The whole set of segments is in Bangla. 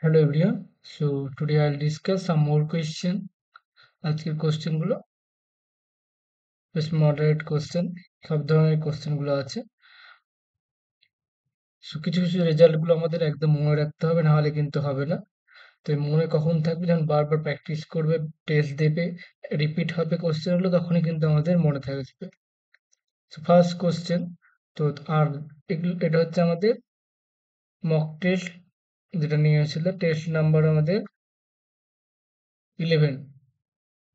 Hello everyone. So today I'll discuss some more question. আজকের কোশ্চেন গুলো বেশ মডারেট কোশ্চেন, সব ধরনের কোশ্চেন গুলো আছে। সো কিছু কিছু রেজাল্ট গুলো আমাদের একদম মনে রাখতে হবে, না হলে কিন্তু হবে না। তো এই মনে কখন থাকবে, যখন বারবার প্র্যাকটিস করবে, টেস্ট দেবে, রিপিট হবে কোশ্চেন গুলো, তখনই কিন্তু আমাদের মনে থাকবে। সো ফার্স্ট কোশ্চেন, তো আর এটা হচ্ছে আমাদের মক টেস্ট, যেটা নিয়ে হয়েছিল টেস্ট নাম্বার আমাদের 11।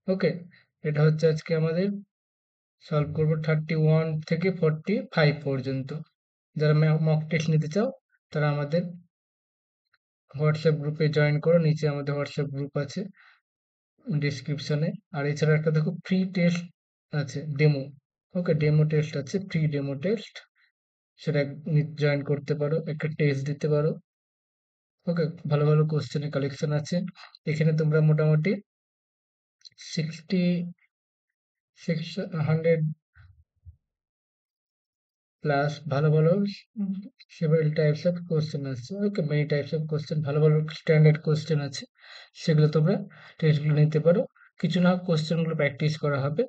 ওকে, এটা হচ্ছে আজকে আমাদের সলভ করবো 31 থেকে 45 পর্যন্ত। যারা মক টেস্ট নিতে চাও তারা আমাদের হোয়াটসঅ্যাপ গ্রুপে জয়েন করো, নিচে আমাদের হোয়াটসঅ্যাপ গ্রুপ আছে ডিসক্রিপশনে। আর এছাড়া একটা দেখো ফ্রি টেস্ট আছে, ডেমো। ওকে, ডেমো টেস্ট আছে, ফ্রি ডেমো টেস্ট, সেটা জয়েন করতে পারো, একটা টেস্ট দিতে পারো। ওকে, ভালো ভালো কোশ্চেনের কালেকশন আছে এখানে। তোমরা মোটামুটি 60 100 প্লাস ভালো ভালো সেভারাল টাইপস অফ কোশ্চেন আছে। ওকে, মেনি টাইপস অফ কোশ্চেন, ভালো ভালো স্ট্যান্ডার্ড কোশ্চেন আছে, সেগুলো তোমরা টেস্টগুলো নিতে পারো। কিছু না কোশ্চেনগুলো প্র্যাকটিস করা হবে।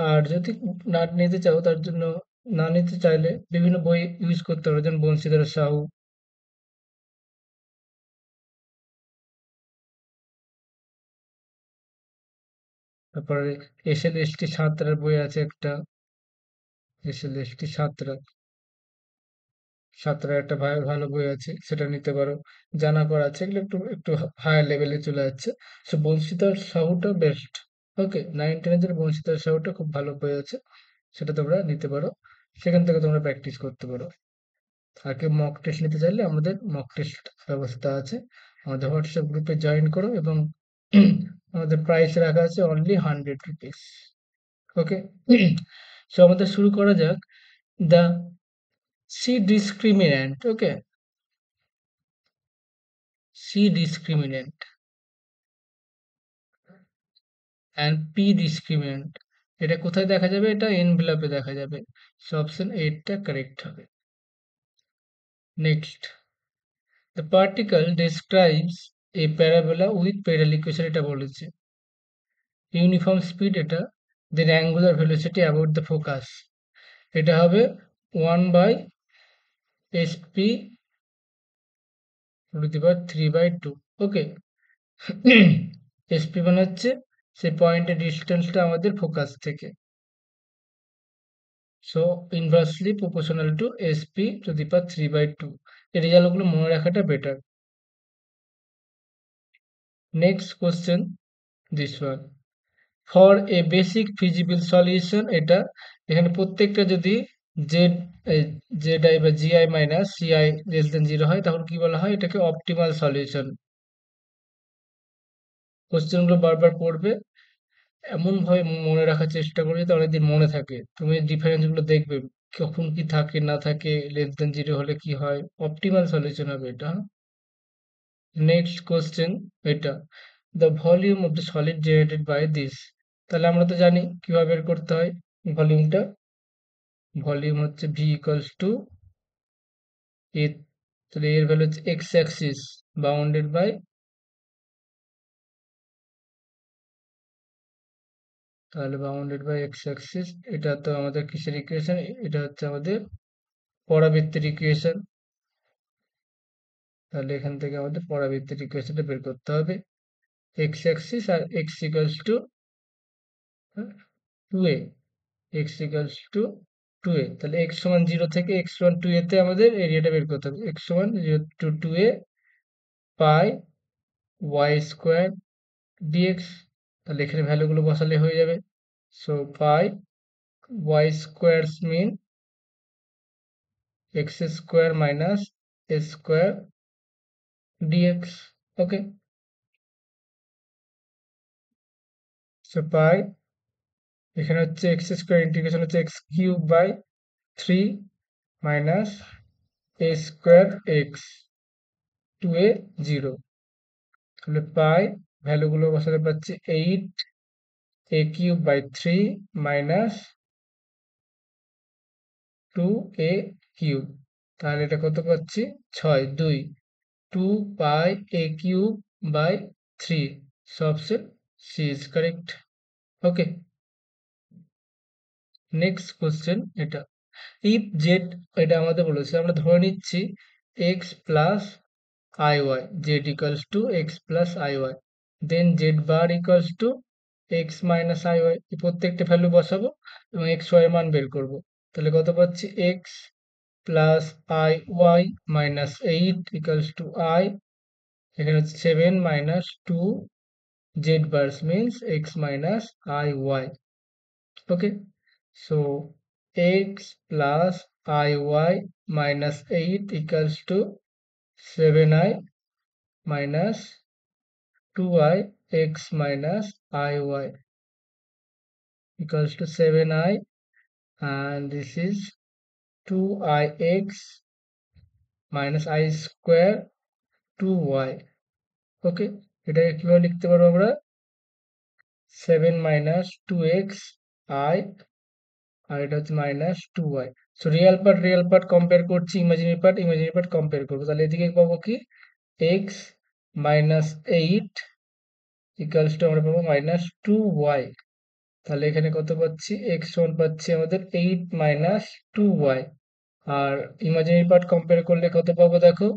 আর যদি না নিতে চাও, তার জন্য না নিতে চাইলে বিভিন্ন বই ইউজ করতে পারো, যেমন বংশীধর সাহু, তারপরে SL ST সাঁতরার বই আছে একটা, SL ST সাঁতরা, সাঁতরার একটা ভালো বই আছে, সেটা নিতে পারো। জানা করা আছে, এগুলো একটু একটু হায়ার লেভেলে চলে যাচ্ছে। সো বংশীধর সাহুটা বেস্ট। ওকে, 9-10 বংশীধর সাহুটা খুব ভালো বই আছে, সেটা তোমরা নিতে পারো। সেখান থেকে তোমরা প্র্যাকটিস করতে পারো। আর কেউ মক টেস্ট নিতে চাইলে আমাদের মক টেস্ট ব্যবস্থা আছে, আমাদের হোয়াটসঅ্যাপ গ্রুপে জয়েন করো। এবং আমাদের প্রাইস রাখা আছে অনলি 100 রুপিস। ওকে, সো আমাদের শুরু করা যাক। The C discriminant, okay, C discriminant and P discriminant, এটা কোথায় দেখা যাবে? এটা এনভেলপে দেখা যাবে। সো অপশন এইটটা কারেক্ট হবে। Next, the particle describes a parabola with parallel equation, এটা বলেছে। ইউনিফর্ম স্পিড এটা, then angular velocity about the focus, এটা হবে 1/SP two the power 3/2। Okay, SP মানে হচ্ছে সেই পয়েন্টের ডিস্টেন্সটা আমাদের ফোকাস থেকে। So inversely proportional to SP to the power 3/2। এই রেজাল্টগুলো মনে রাখাটা better. Next question, this one, for a basic feasible solution, এটা এখানে প্রত্যেকটা যদি জেড জেড আই বা g i minus c i less than 0 হয়, তখন কি বলা হয়? এটাকে অপটিমাল সলিউশন। কোশ্চেনগুলো বারবার পড়বে, এমন ভাবে মনে রাখার চেষ্টা করবে যাতে অনেকদিন মনে থাকে। তুমি ডিফারেন্স গুলো দেখবে, কখন কি থাকে না থাকে, লেস দেন 0 হলে কি হয়, অপটিমাল সলিউশন হবে এটা। নেক্সট কোশ্চেন, এটা, the volume of the solid generated by this, তাহলে আমরা তো জানি কিভাবে বের করতে হয় ভলিউমটা। ভলিউম হচ্ছে ভি ইকুয়ালস টু এ, তাহলে এর ভ্যালু হচ্ছে এক্স অ্যাক্সিস বাউন্ডেড বাই, তাহলে বাউন্ডেড বাই এক্স অ্যাক্সিস। এটা তো আমাদের কিসের ইকুয়েশন? এটা হচ্ছে আমাদের পরাবৃত্তের ইকুয়েশন। তাহলে এখান থেকে আমাদের পরাবৃত্তের ইকুয়েশনটা বের করতে হবে। এক্স অ্যাক্সিস আর x equals to 2a, x equals to 2a, তাহলে এক্স সমান 0 থেকে এক্স সমান 2a তে আমাদের এরিয়াটা বের করতে হবে। এক্স সমান 0 to 2a pi y square d x, তাহলে এখানে ভ্যালুগুলো বসালে হয়ে যাবে। So pi y squares mean x square minus a square d x. Okay, so pi, এখানে হচ্ছে এক্স স্কোয়ার ইন্টিগ্রেশন হচ্ছে x cube by 3 minus a square x to a 0, তাহলে পাই ভ্যালুগুলো বসাতে পারছি 8 a cube by 3 minus 2 a cube, তাহলে এটা কত পাচ্ছি? 6 2। 2 pi a cube by 3. So option C is correct. Okay. Next question এটা, ইফ জেড, এটা আমাদের বলেছে আমরা ধরে নিচ্ছি x plus i y, z equals to x plus i y, then z bar equals to x minus i y, প্রত্যেকটা ভ্যালু বসাবো এবং এক্স ওয়াই এর মান বের করব। তাহলে কত পাচ্ছি, x plus i y minus 8 equals to i, এখানে হচ্ছে 7 minus 2 z bars means x minus i y. Okay, so x plus iy minus 8 equals to 7i minus 2i x minus iy equals to 7i, and this is 2ix minus I square 2y. ওকে, এটাকে কিভাবে লিখতে পারবো আমরা, 7 minus 2x I, আর এটা হচ্ছে minus 2y। So real part compare করছি, ইমাজিনারি পার্ট কম্পেয়ার করবো। তাহলে এদিকে পাবো কি, x মাইনাস 8 ইকুয়ালস টু আমরা পাবো মাইনাস 2y। তাহলে এখানে কত পাচ্ছি, x সমান পাচ্ছি আমাদের 8 মাইনাস 2y। আর ইমাজিনারি পার্ট কম্পেয়ার করলে কত পাবো দেখো,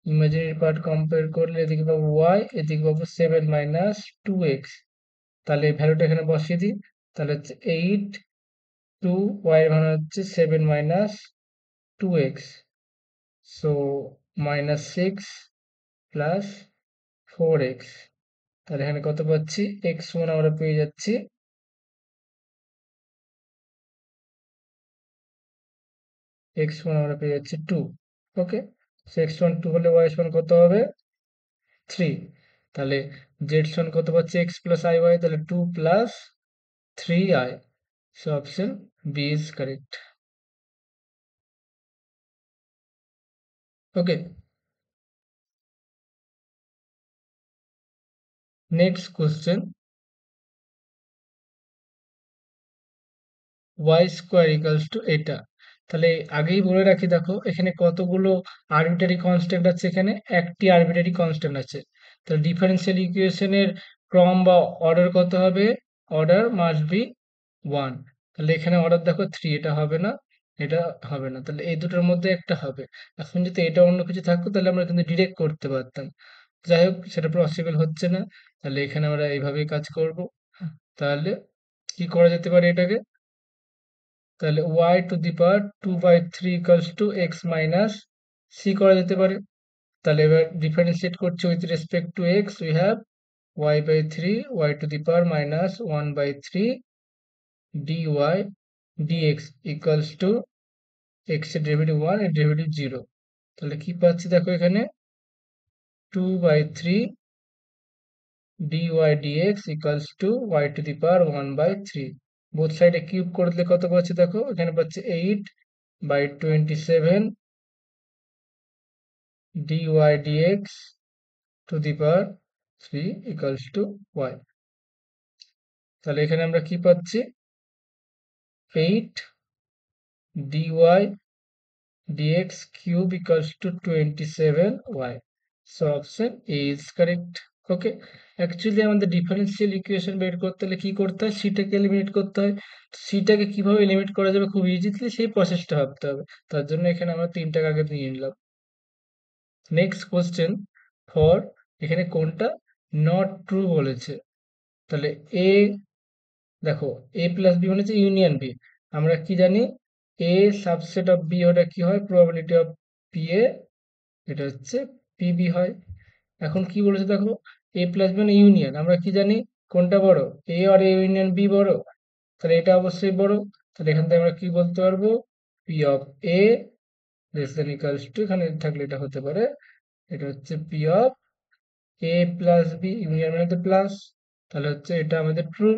ইমাজিনারি পার্ট কম্পেয়ার করলে এদিকে পাবো y, এদিকে পাবো 7 মাইনাস 2x। তাহলে এই ভ্যালুটা এখানে বসিয়ে দিই, তাহলে হচ্ছে 8 2 y এর মান হচ্ছে 7 minus 2x, so minus 6 plus 4x। তাহলে এখানে কত পাচ্ছি, x সমান আমরা পেয়ে যাচ্ছি x সমান আমরা পেয়ে যাচ্ছি 2। ওকে, সো x সমান 2 হলে y সমান কত হবে, 3। তাহলে z সমান কত পাচ্ছি, x প্লাস আই ওয়াই, তাহলে 2 plus 3i। So option B is correct. Okay, next question, y square equals to এটা। তাহলে আগেই বলে রাখি, দেখো এখানে কতগুলো আরবিটারি কনস্ট্যান্ট আছে, এখানে একটি আরবিটারি কনস্ট্যান্ট আছে। তাহলে ডিফারেন্সিয়াল ইকুয়েশনের ক্রম বা অর্ডার কত হবে, অর্ডার মাস্ট বি 1। তাহলে এখানে অর্ডার দেখো 3, এটা হবে না, এটা হবে না, তাহলে এই দুটোর মধ্যে একটা হবে। এখন যদি এটা অন্য কিছু থাকতো তাহলে আমরা কিন্তু ডিরেক্ট করতে পারতাম, যাই হোক সেটা পসিবল হচ্ছে না। তাহলে এখানে আমরা এইভাবেই কাজ করব। তাহলে কি করা যেতে পারে এটাকে, তাহলে y two the power 2/3 equals to x minus c করা যেতে পারে। তাহলে এবার ডিফারেন্সিয়েট করছি with respect to x, we have y/3 y two the power minus 1/3 dy dx equals to x এর ডেরিভেটিভ 1 এর ডেরিভেটিভ 0। তাহলে কি পাচ্ছি দেখো, এখানে 2/3 dy dx equals to y to the power 1/3। Both সাইডে কিউব করলে কত পাচ্ছি দেখো, এখানে পাচ্ছি 8/27 dy dx to the power 3 equals to y। তাহলে এখানে আমরা কি পাচ্ছি, 8 dy dx cube equals to 27y। So option A is correct. Okay, actually আমাদের ডিফারেন্সিয়াল ইকুয়েশন বের করতে হলে কি করতে হয়, সিটাকে এলিমিনেট করতে হয়। সিটাকে কিভাবে এলিমিনেট করা যাবে খুব ইজিলি, সেই প্রসেসটা ভাবতে হবে। তার জন্য এখানে আমরা 3টাকে আগে নিয়ে নিলাম। নেক্সট কোশ্চেন ফর, এখানে কোনটা নট ট্রু বলেছে। তাহলে এ, দেখো এ প্লাস বি মানে হচ্ছে ইউনিয়ন বি। আমরা কি জানি, এ সাবসেট অফ বি ওটা কি হয়, প্রবাবিলিটি অফ পি এ, এটা হচ্ছে পিবি হয়। এখন কি বলেছে দেখো, এ প্লাস বি মানে ইউনিয়ন, আমরা কি জানি কোনটা বড়, এ আর এ ইউনিয়ন বি বড়, তাহলে এটা অবশ্যই বড়। তাহলে এখান থেকে আমরা কি বলতে পারবো, P of A less than equals to, এখানে থাকলে এটা হতে পারে, এটা হচ্ছে P of A plus B, union মানে তো প্লাস, তাহলে হচ্ছে এটা আমাদের ট্রু।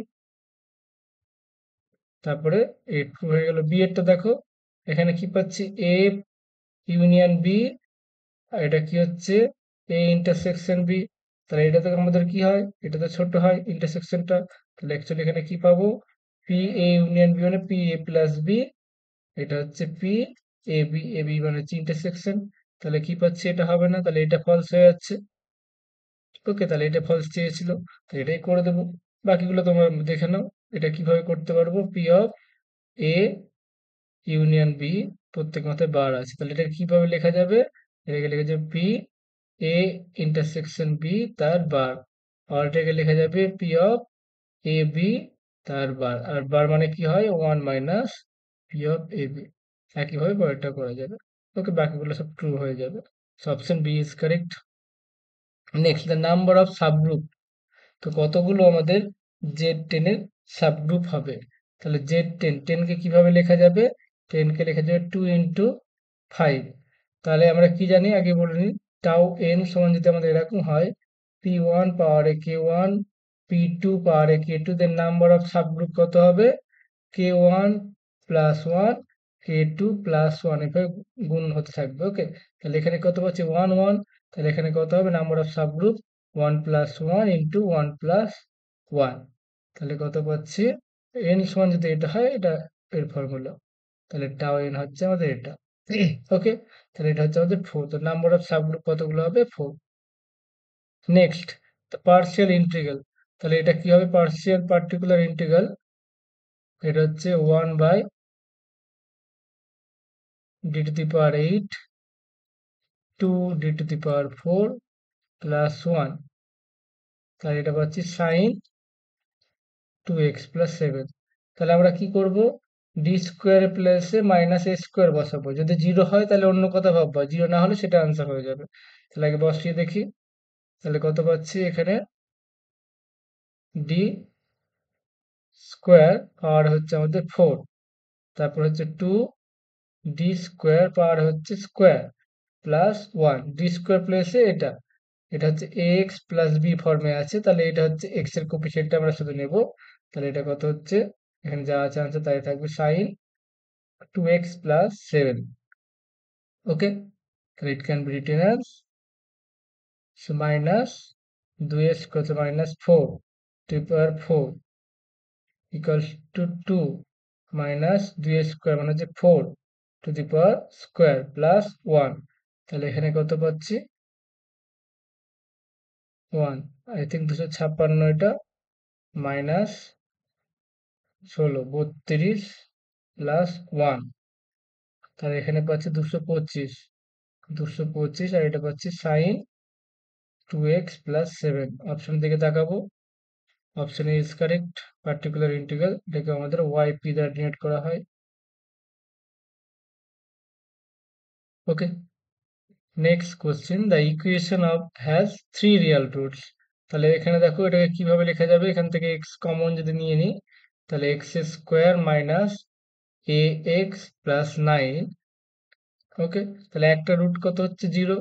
তারপরে এ ট্রু হয়ে গেল। বি এরটা দেখো, এখানে কি পাচ্ছি, এ ইউনিয়ন বি, আর এটা কি হচ্ছে, এ ইন্টারসেকশন বি। তাহলে এটা তো আমাদের কি হয়, এটা তো ছোট হয় ইন্টারসেকশনটা। তাহলে অ্যাকচুয়ালি এখানে কি পাবো, পি এ ইউনিয়ন বি মানে পি এ প্লাস বি, এটা হচ্ছে P A B, A B মানে হচ্ছে ইন্টারসেকশন। তাহলে কি পাচ্ছি, এটা হবে না, তাহলে এটা ফলস হয়ে যাচ্ছে। ওকে, তাহলে এটা ফলস চেয়েছিল, তো এটাই করে দেবো। বাকিগুলো তোমরা দেখে নাও এটা কিভাবে করতে পারবো। P of A union B, প্রত্যেক মাথায় বার আছে, তাহলে এটা কিভাবে লেখা যাবে, এটাকে লেখা যাবে পি এ ইন্টারসেকশন বি তার বার, আর এটাকে লেখা যাবে পি অফ এ বি তার বার, আর বার মানে কি হয়, one minus P of A B. একইভাবে পরেরটা করা যাবে। ওকে, বাকিগুলো সব ট্রু হয়ে যাবে। So option B is correct. Next, the number of subgroup. তো কতগুলো আমাদের Z10 এর সাবগ্রুপ হবে, তাহলে Z10, 10 কে কিভাবে লেখা যাবে, 10 কে লেখা যাবে 2 ইন্টু 5। তাহলে আমরা কি জানি আগে বলে নিই, টাউ n সমান যদি আমাদের এরকম হয়, p1 পাওয়ারে k1, p2 পাওয়ারে k2, then number of subgroup কত হবে, k1 প্লাস 1, k2 প্লাস 1, এভাবে গুণ হতে থাকবে। ওকে, তাহলে এখানে কত পাচ্ছি, 1 1, তাহলে এখানে কত হবে, number of subgroup 1 plus 1 into 1 plus 1, তাহলে কত পাচ্ছি, n সমান যদি এটা হয়, এটা এর ফর্মুলা, তাহলে টাও n হচ্ছে আমাদের এটা। ওকে, তাহলে এটা হচ্ছে আমাদের 4, তো নাম্বার অফ সাবগ্রুপ কতগুলো হবে, 4। নেক্সট, তো পার্শিয়াল ইন্টিগ্রাল, তাহলে এটা কি হবে, পার্শিয়াল পার্টিকুলার ইন্টিগ্রাল, এটা হচ্ছে 1 by d to the power 8 2 d to the power 4 plus 1, তাহলে এটা পাচ্ছি সাইন 2x প্লাস 7। তাহলে আমরা কি করব, ডি স্কোয়ার প্লাসে মাইনাস এ স্কোয়ার বসাবো, যদি জিরো হয় তাহলে অন্য কথা ভাববো, জিরো না হলে সেটা আনসার হয়ে যাবে। তাহলে আগে বসিয়ে দেখি, তাহলে কত পাচ্ছি, এখানে ডি স্কোয়ার পাওয়ার হচ্ছে আমাদের 4, তারপর হচ্ছে 2 ডি স্কোয়ার পাওয়ার হচ্ছে স্কোয়ার প্লাস 1, ডি স্কোয়ার প্লাসে এটা, এটা হচ্ছে ax প্লাস বি ফর্মে আছে, তাহলে এটা হচ্ছে এক্স এর কোফিশিয়েন্টটা আমরা শুধু নেব। তাহলে এটা কত হচ্ছে, এখানে যা আছে আনসার তাই থাকবে, সাইন 2x প্লাস 7। ওকে, তাহলে it can be written as minus 2x কত, minus 4 to power 4 equals to 2 minus 2 square মানে হচ্ছে 4 to the power square plus 1, তাহলে এখানে কত পাচ্ছি, 1, আই থিঙ্ক 256, এটা মাইনাস 16 32 প্লাস 1, তাহলে এখানে পাচ্ছি 225, 225, আর এটা পাচ্ছি সাইন 2x প্লাস 7। অপশন দিকে তাকাবো, option is correct, particular integral, এটাকে আমাদের ওয়াইপি দ্বারা ডিনোট করা হয়। Okay, next question, the equation of has 3 real roots. তাহলে এখানে দেখো এটাকে কিভাবে লেখা যাবে, এখান থেকে এক্স কমন যদি নিয়ে নিই, তাহলে এক্স স্কোয়ার মাইনাস এ এক্স প্লাস 9। ওকে, তাহলে একটা রুট কত হচ্ছে 0,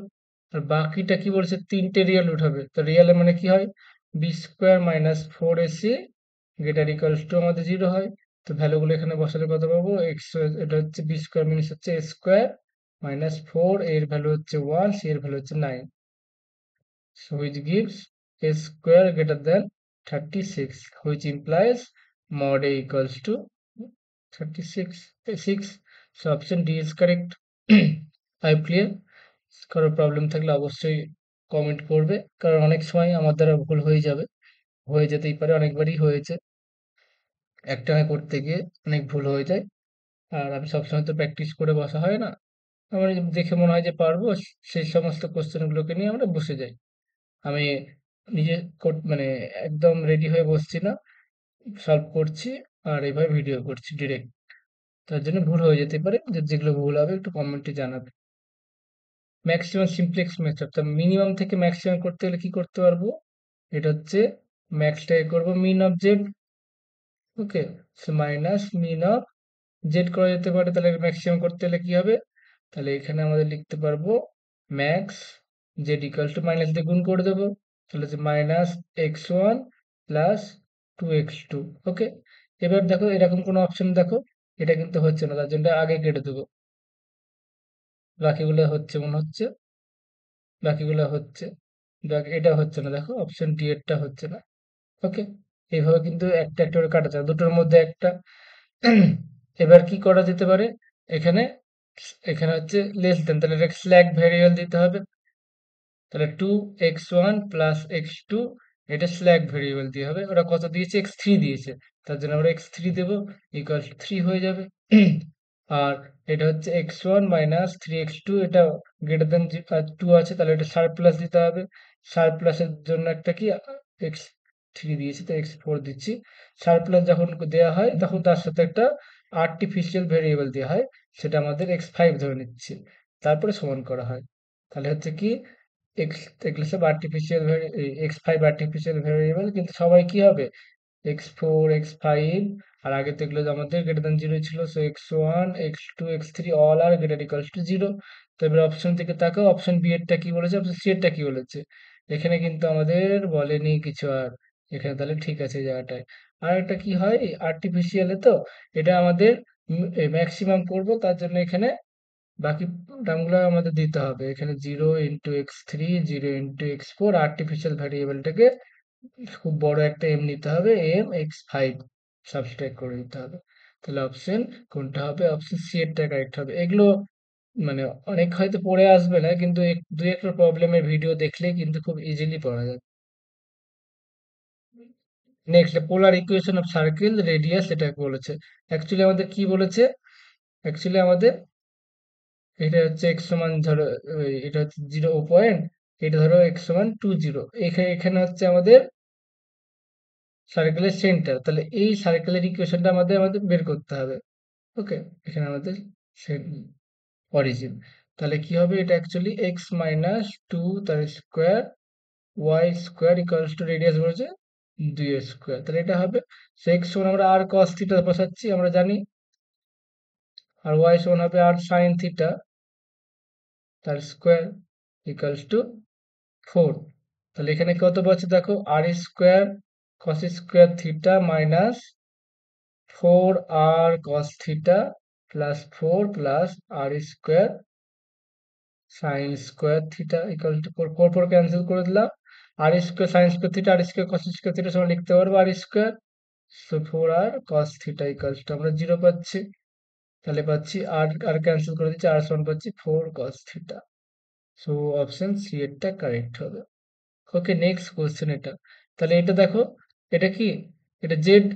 আর বাকিটা কি বলছে, 3টে রিয়েল রুট হবে। তো রিয়েল মানে কি হয়, B square minus 4ac greater equals to আমাদের 0 হয়। তো ভ্যালুগুলো এখানে বসালে কত পাবো, এক্স, এটা হচ্ছে বি স্কোয়ার মিনিস হচ্ছে এ স্কোয়ার মাইনাস 4, এর ভ্যালু হচ্ছে 1, সি এর ভ্যালু হচ্ছে 9, so which gives a square greater than 36, which implies mod a equals to 36 6, so option D is correct. I clear? কারো প্রবলেম থাকলে অবশ্যই কমেন্ট করবে, কারণ অনেক সময় আমার দ্বারা ভুল হয়ে যাবে, হয়ে যেতেই পারে, অনেকবারই হয়েছে, একটানা করতে গিয়ে অনেক ভুল হয়ে যায়। আর আমি সবসময় তো প্র্যাকটিস করে বসা হয় না, আমার দেখে মনে হয় যে পারবো, সেই সমস্ত কোশ্চেনগুলোকে নিয়ে আমরা বসে যাই। আমি নিজে মানে একদম রেডি হয়ে বসছি না, সলভ করছি আর এইভাবে ভিডিও করছি ডিরেক্ট, তার জন্য ভুল হয়ে যেতে পারে, যেগুলো ভুল হবে একটু কমেন্টে জানাবে। ম্যাক্সিমাম সিমপ্লেক্স মেথড, তা মিনিমাম থেকে ম্যাক্সিমাম করতে হলে কি করতে পারবো, এটা হচ্ছে ম্যাক্সটাকে করবো min of z. Okay, so minus min of z করা যেতে পারে, তাহলে ম্যাক্সিমাম করতে হলে কি হবে, তাহলে এখানে আমাদের লিখতে পারবো max Z equal to, minus দিয়ে গুণ করে দেবো, তাহলে হচ্ছে মাইনাস x1 প্লাস 2x2। ওকে, এবার দেখো এরকম কোনো অপশন দেখো, এটা কিন্তু হচ্ছে না, তার জন্য আগে কেটে দেবো, বাকিগুলো হচ্ছে মনে হচ্ছে, বাকিগুলো হচ্ছে, এটা হচ্ছে না, দেখো অপশন ডি এরটা হচ্ছে না। ওকে, এইভাবে কিন্তু একটা একটা করে কাটা যায়, দুটোর মধ্যে একটা। এবার কি করা যেতে পারে, এখানে এখানে হচ্ছে লেস দেন, তাহলে এটা স্ল্যাক ভেরিয়েবল দিতে হবে। তাহলে 2x1 প্লাস x2 এটা স্ল্যাক ভেরিয়েবল দিয়ে হবে। ওরা কত দিয়েছে? x3 দিয়েছে, তার জন্য আমরা x3 দেবো, ইকুয়াল 3 হয়ে যাবে। আর এটা হচ্ছে x1 মাইনাস 3x2, এটা গ্রেটার দেন 2 আছে, তাহলে এটা সারপ্লাস দিতে হবে। সারপ্লাসের জন্য একটা কি x3 দিয়েছি, তো x4 দিচ্ছি। সারপ্লাস যখন দেওয়া হয় তখন তার সাথে একটা আর্টিফিশিয়াল ভেরিয়েবল দেওয়া হয়, সেটা আমাদের x5 ধরে নিচ্ছি, তারপরে সমান করা হয়। তাহলে হচ্ছে কি এক্স, এগুলো সব আর্টিফিশিয়াল x5 আর্টিফিশিয়াল ভেরিয়েবল, কিন্তু সবাই কি হবে? x4 x5, আর আগে তো এগুলো আমাদের গ্রেটার দেন 0 ছিল, so x1 x2 x3 all are greater equals to 0। তো এবার অপশন থেকে তাকাও, অপশন বি এরটা কি বলেছে, অপশন সি এরটা কি বলেছে। এখানে কিন্তু আমাদের বলেনি কিছু আর, এখানে তাহলে ঠিক আছে এই জায়গাটায়। আর একটা কি হয়, আর্টিফিশিয়ালে তো এটা আমাদের ম্যাক্সিমাম করব, তার জন্য এখানে বাকি টার্মগুলো আমাদের দিতে হবে। এখানে 0 × x3 0 × x4, আর্টিফিশিয়াল ভ্যারিয়েবলটাকে খুব বড় একটা এম নিতে হবে, x5 সাবস্ট্রাক্ট করে দিতে হবে। তাহলে অপশন কোনটা হবে? অপশন সি এরটা কারেক্ট হবে। এগুলো মানে অনেক হয়তো পড়ে আসবে না, কিন্তু দুই একটা প্রবলেমের ভিডিও দেখলে কিন্তু খুব ইজিলি পড়া যায়। Next, polar equation of circle radius, এটা বলেছে। অ্যাকচুয়ালি আমাদের কি বলেছে? অ্যাকচুয়ালি আমাদের এটা হচ্ছে x সমান ধরো, এটা হচ্ছে 0 পয়েন্ট, এটা ধরো x সমান 2 0, এখানে এখানে হচ্ছে আমাদের সার্কেলের সেন্টার। তাহলে এই সার্কেলের ইকুয়েশনটা আমাদের আমাদের বের করতে হবে। ওকে, এখানে আমাদের অরিজিন। তাহলে কি হবে? এটা অ্যাকচুয়ালি x-2 তার square y square equals to radius বলেছে 2 স্কোয়ার, তাহলে এটা হবে। সো x সমান আমরা আর কস থিটা বসাচ্ছি, আমরা জানি, আর ওয়াই সমান হবে আর সাইন থিটা তার স্কোয়ার ইকুয়ালস টু 4। তাহলে এখানে কত পাচ্ছি দেখো, r square cos square theta minus 4r cos θ plus 4 plus r square sine square theta equal to 4। 4 4 cancel করে দিলাম, r square sine square theta r square cos square theta সমান লিখতে পারবো r square. So 4r cos θ equal to আমরা 0 পাচ্ছি। তাহলে পাচ্ছি আর আর ক্যান্সেল করে দিচ্ছি, আর সমান পাচ্ছি 4 cos θ। সো অপশন সি এরটা কারেক্ট হবে। ওকে, নেক্সট কোশ্চেন এটা। তাহলে এটা দেখো, এটা কি? এটা জেড,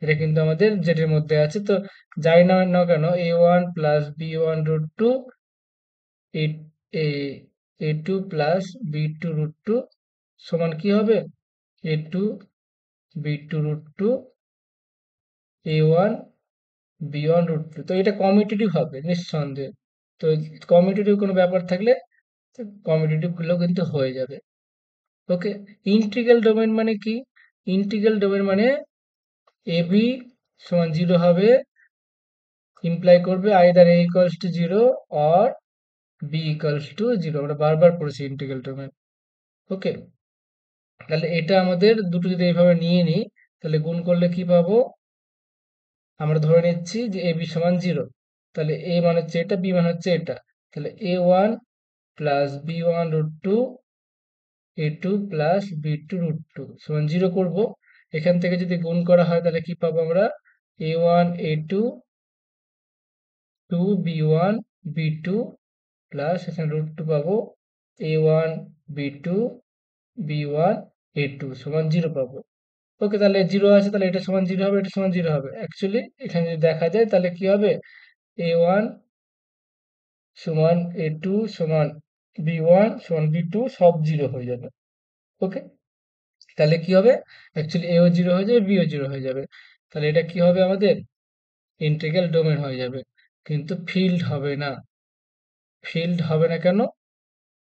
এটা কিন্তু আমাদের জেড এর মধ্যে আছে। তো যাই না না কেন, a1 প্লাস b1 √2 এ এ a2 প্লাস b2 √2 সমান কি হবে? a2 b2 √2 a1 b1 √2। তো এটা কমিউটেটিভ হবে নিঃসন্দেহে। তো কমিউটেটিভ কোনো ব্যাপার থাকলে কমিউটেটিভ গুলো কিন্তু হয়ে যাবে। ওকে, ইন্টিগ্রাল ডোমেন মানে কি? ইন্টিগ্রাল ডোমেন মানে ab সমান 0 হবে, ইমপ্লাই করবে either a equals to 0 or B equals to 0। আমরা বারবার পড়েছি ইন্টিগ্রাল ডোমেন। ওকে, তাহলে এটা আমাদের দুটো যদি এইভাবে নিয়ে নিই, তাহলে গুণ করলে কি পাবো? আমরা ধরে নিচ্ছি যে এ বি সমান 0, তাহলে এ মানে হচ্ছে এটা, বি মানে হচ্ছে এটা। তাহলে a1 plus b1 √2 a2 plus b2 √2 সমান 0 করব। এখান থেকে যদি গুণ করা হয় তাহলে কি পাবো আমরা? a1 a2 2b1 b2 plus এখানে √2 পাবো a1 b2 b1 a2 সমান 0 পাবো। ওকে, তাহলে 0 আছে, তাহলে এটা সমান 0 হবে, এটা সমান 0 হবে। অ্যাকচুয়ালি এখানে যদি দেখা যায় তাহলে কি হবে? a1 সমান a2 সমান b1 সমান b2 সব 0 হয়ে যাবে। ওকে, তাহলে কি হবে? অ্যাকচুয়ালি এও 0 হয়ে যাবে, বিও 0 হয়ে যাবে। তাহলে এটা কি হবে আমাদের? ইন্টিগ্রাল ডোমেন হয়ে যাবে। কিন্তু ফিল্ড হবে না। ফিল্ড হবে না কেন?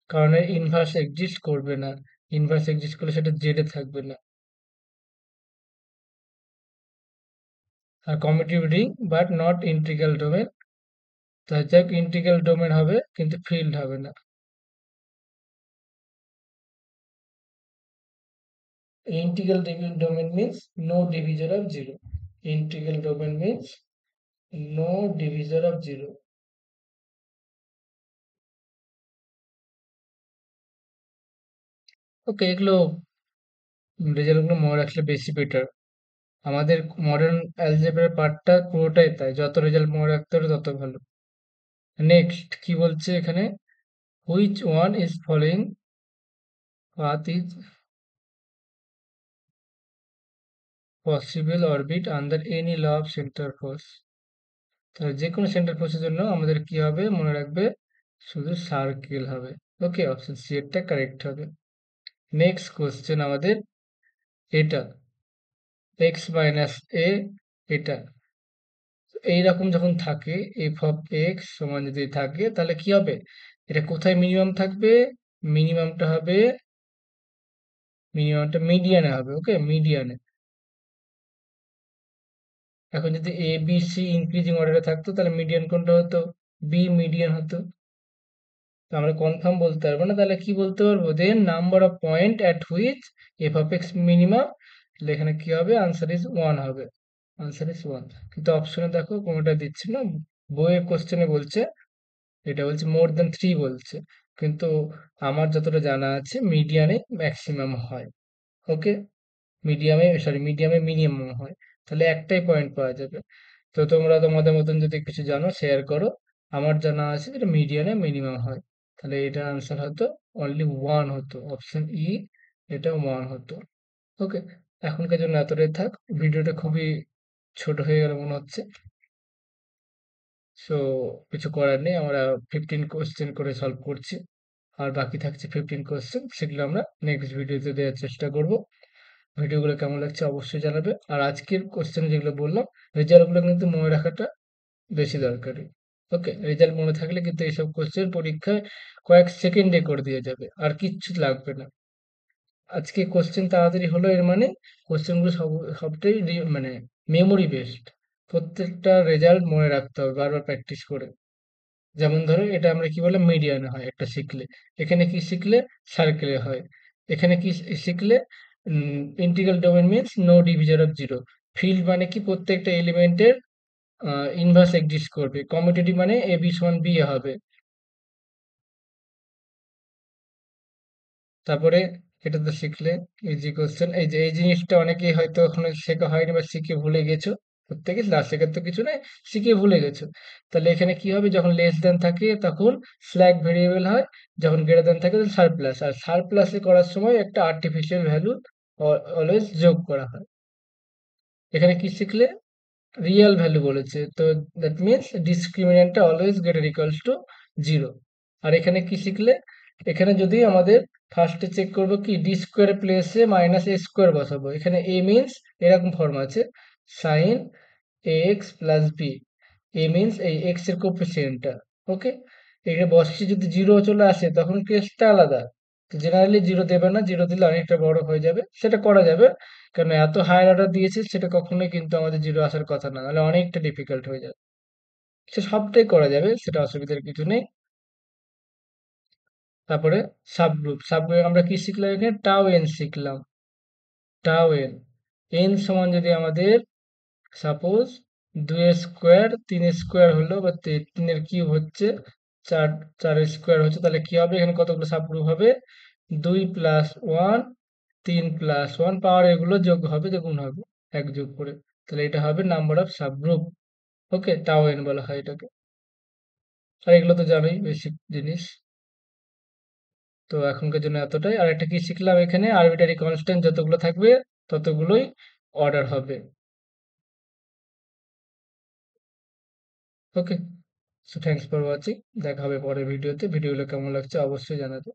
কারণ এর ইনভার্স এক্সিস্ট করবে না। ইনভার্স এক্সিস্ট করলে সেটা জেডে থাকবে না। আর commutative ring but not integral domain. তাই যাক, ইন্টিগ্রাল ডোমেন হবে কিন্তু ফিল্ড হবে না। Integral domain means no divisor of 0. Integral domain means no divisor of 0. ওকে, এগুলো রেজাল্টগুলো মনে রাখলে বেশি বেটার। আমাদের মডার্ন অ্যালজেব্রার পার্টটা পুরোটাই তাই, যত রেজাল্ট মনে রাখতে পারবে তত ভালো। নেক্সট কি বলছে এখানে, which one is following path is possible orbit under any law of centre force. তাহলে যে কোনো সেন্টার ফোর্সের জন্য আমাদের কি হবে মনে রাখবে, শুধু সার্কেল হবে। ওকে, অপশন সি এরটা কারেক্ট হবে। নেক্সট কোশ্চেন আমাদের এটা, এক্স মাইনাস এ, এটা এইরকম যখন থাকে, এফ অফ এক্স সমান যদি থাকে তাহলে কি হবে, এটা কোথায় মিনিমাম থাকবে, মিনিমামটা হবে, মিনিমামটা মিডিয়ানে হবে। ওকে, মিডিয়ানে। এখন যদি এ বি সি ইনক্রিজিং অর্ডারে থাকতো তাহলে মিডিয়ান কোনটা হতো, বি মিডিয়ান হতো। তো আমরা কনফার্ম বলতে পারবো না, তাহলে কি বলতে পারবো, then number of point at which f of x minimum, তাহলে এখানে কি হবে, আনসার ইজ ওয়ান হবে। Answer is one. কিন্তু অপশনে দেখো কোনোটা দিচ্ছে না, বইয়ের কোশ্চেনে বলছে, এটা বলছে মোর দেন থ্রি বলছে, কিন্তু আমার যতটা জানা আছে মিডিয়ানে ম্যাক্সিমাম হয়। ওকে, মিডিয়ামে মিনিমাম হয়, তাহলে একটাই পয়েন্ট পাওয়া যাবে। তো তোমরা তোমাদের মতন যদি কিছু জানো শেয়ার করো। আমার জানা আছে যেটা মিডিয়ানে মিনিমাম হয়, তাহলে এটার আনসার হতো অনলি ওয়ান হতো, অপশন ই, এটা ওয়ান হতো। ওকে, এখনকার জন্য এতটাই থাক। ভিডিওটা খুবই ছোট হয়ে গেল মনে হচ্ছে। সো কিছু করার নেই, আমরা 15 কোশ্চেন করে সলভ করছি, আর বাকি থাকছে 15 কোশ্চেন, সেগুলো আমরা নেক্সট ভিডিওতে দেওয়ার চেষ্টা করব। ভিডিওগুলো কেমন লাগছে অবশ্যই জানাবে। আর আজকের কোশ্চেন যেগুলো বললাম, রেজাল্টগুলো কিন্তু মনে রাখাটা বেশি দরকারি। ওকে, রেজাল্ট মনে থাকলে কিন্তু এইসব কোশ্চেন পরীক্ষায় কয়েক সেকেন্ডে করে দিয়ে যাবে, আর কিচ্ছু লাগবে না। আজকে কোশ্চেন তাড়াতাড়ি হলো এর মানে কোশ্চেনগুলো সবটাই মানে মেমোরি বেসড। প্রত্যেকটা রেজাল্ট মনে রাখতে হবে বারবার প্র্যাকটিস করে। যেমন ধরো এটা আমরা কি বললাম, মিডিয়ানে হয় একটা শিখলে, এখানে কি শিখলে, সার্কেলে হয়, এখানে কি শিখলে, integral domain means no division of zero, field মানে কি প্রত্যেকটা এলিমেন্টের ইনভার্স এক্সিস্ট করবে, কমিউটেটিভ মানে এ বি সমান বি হবে। তারপরে এটা তো শিখলে, ইজি কোশ্চেন, এই যে এই জিনিসটা অনেকেই হয়তো এখনো শেখা হয়নি বা শিখে ভুলে গেছো, প্রত্যেকে না শেখার তো কিছু নাই, শিখে ভুলে গেছো। তাহলে এখানে কি হবে, যখন লেস দেন থাকে তখন স্ল্যাক ভেরিয়েবল হয়, যখন গ্রেটার দেন থাকে তখন সারপ্লাস, আর সারপ্লাসে করার সময় একটা আর্টিফিশিয়াল ভ্যালু অলওয়েজ যোগ করা হয়। এখানে কি শিখলে, রিয়েল ভ্যালু বলেছে, তো দ্যাট মিনস ডিসক্রিমিন্যান্টটা always greater equals to zero. আর এখানে কি শিখলে, এখানে যদি আমাদের ফার্স্টে চেক করবো কি, ডি স্কোয়ার প্লেসে মাইনাস এ স্কোয়ার বসাবো, এখানে এ মিনস এরকম ফর্ম আছে, sign A x plus B, a means এই এক্স এর কোফিসিয়েন্টটা। ওকে, এটা বসে যদি জিরো চলে আসে তখন কেসটা আলাদা, তো জেনারেলি জিরো দেবে না, জিরো দিলে অনেকটা বড় হয়ে যাবে, সেটা করা যাবে, কারণ এত হায়ার অর্ডার দিয়েছে, সেটা কখনোই কিন্তু আমাদের জিরো আসার কথা না, নাহলে অনেকটা ডিফিকাল্ট হয়ে যাবে। সে সবটাই করা যাবে, সেটা অসুবিধার কিছু নেই। তারপরে সাবগ্রুপ, সাবগ্রুপ আমরা কি শিখলাম, এখানে টাও এন শিখলাম, টাও এন, এন সমান যদি আমাদের সাপোজ 2 স্কোয়ার 3 স্কোয়ার হলো, বা তিনের কিউব হচ্ছে, চার, 4 স্কোয়ার হচ্ছে, তাহলে কি হবে, এখানে কতগুলো সাবগ্রুপ হবে, 2+1, 3+1, পাওয়ার এগুলো যোগ হবে, গুণ হবে, এক যোগ করে, তাহলে এটা হবে নাম্বার অফ সাবগ্রুপ। ওকে, টাও এন বলা হয় এটাকে। আর এগুলো তো জানোই, বেসিক জিনিস। তো এখনকার জন্য এতটাই। আর একটা কি শিখলাম, এখানে আরবিটারি কনস্ট্যান্ট যতগুলো থাকবে ততগুলোই অর্ডার হবে। ওকে, সো থ্যাংকস ফর ওয়াচিং, দেখা হবে পরের ভিডিওতে। ভিডিওগুলো কেমন লাগছে অবশ্যই জানাবে।